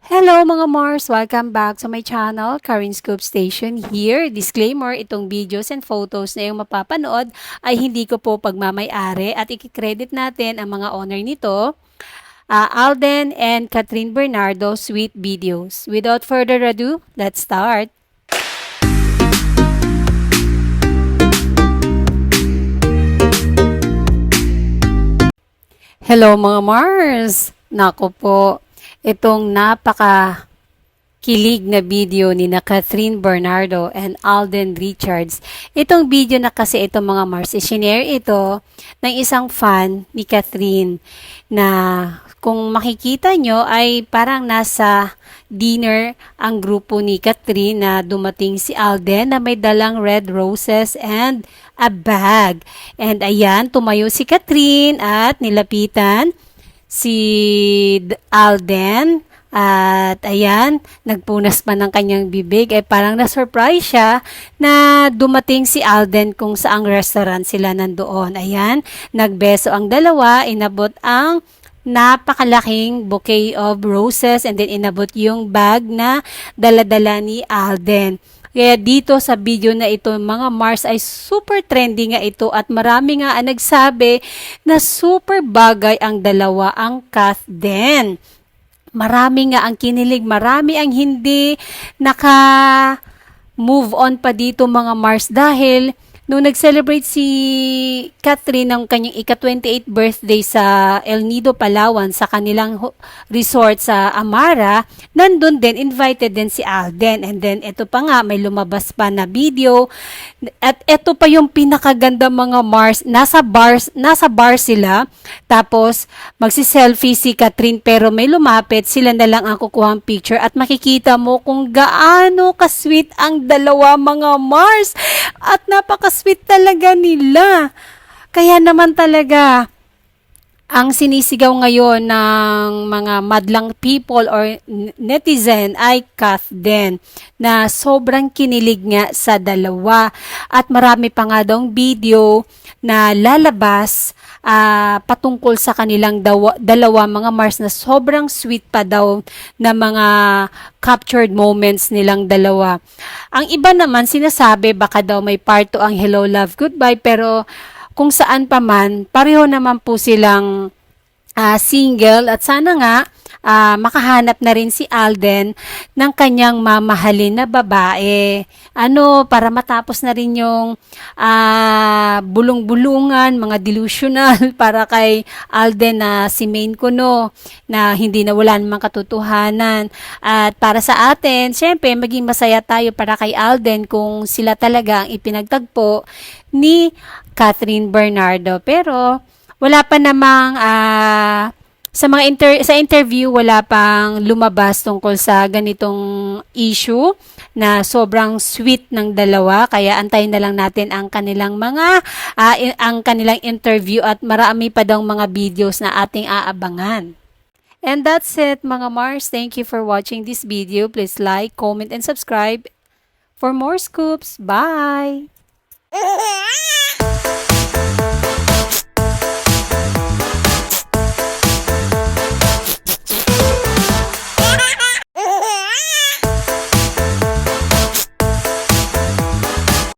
Hello mga Mars! Welcome back to my channel, Karin Scoop Station here. Disclaimer, itong videos and photos na yung mapapanood ay hindi ko po pagmamay-ari at ikikredit natin ang mga owner nito, Alden and Catherine Bernardo Sweet Videos. Without further ado, let's start! Hello mga Mars! Nako po, itong kilig na video ni na Catherine Bernardo and Alden Richards. Itong video na kasi ito mga Mars, i-share ito ng isang fan ni Catherine na kung makikita nyo ay parang nasa dinner ang grupo ni Catherine na dumating si Alden na may dalang red roses and a bag. And ayan, tumayo si Catherine at nilapitan si Alden. At ayan, nagpunas pa ng kanyang bibig. Parang na-surprise siya na dumating si Alden kung saang restaurant sila nandoon. Ayan, nagbeso ang dalawa, inabot ang napakalaking bouquet of roses and then inabot yung bag na dala-dala ni Alden. Kaya dito sa video na ito, mga Mars, ay super trendy nga ito at marami nga ang nagsabi na super bagay ang dalawa, ang Kath din. Marami nga ang kinilig, marami ang hindi naka-move on pa dito mga Mars dahil nung nag-celebrate si Catherine ng kanyang ika-28th birthday sa El Nido, Palawan sa kanilang resort sa Amara, nandun din, invited din si Alden. And then, ito pa nga, may lumabas pa na video. At ito pa yung pinakaganda mga Mars. Nasa bar sila. Tapos, magsi-selfie si Catherine pero may lumapit. Sila na lang ang kukuhang picture. At makikita mo kung gaano ka-sweet ang dalawa mga Mars. At napaka-sweet talaga nila. Kaya naman talaga, ang sinisigaw ngayon ng mga madlang people or netizen ay Kath din, na sobrang kinilig nga sa dalawa. At marami pa nga daw video na lalabas patungkol sa kanilang dalawa mga Mars na sobrang sweet pa daw na mga captured moments nilang dalawa. Ang iba naman sinasabi baka daw may part 2 ang Hello Love Goodbye, pero kung saan pa man, pareho naman po silang single at sana nga makahanap na rin si Alden ng kanyang mamahalin na babae. Para matapos na rin yung bulong-bulungan, mga delusional para kay Alden na si Maine Kuno na hindi na wala namang katotohanan. At para sa atin, syempre maging masaya tayo para kay Alden kung sila talaga ang ipinagtagpo ni Catherine Bernardo. Pero wala pa namang sa interview wala pang lumabas tungkol sa ganitong issue na sobrang sweet ng dalawa, kaya antayin na lang natin ang kanilang ang kanilang interview at marami pa daw mga videos na ating aabangan. And that's it mga Mars. Thank you for watching this video. Please like, comment, and subscribe for more scoops. Bye!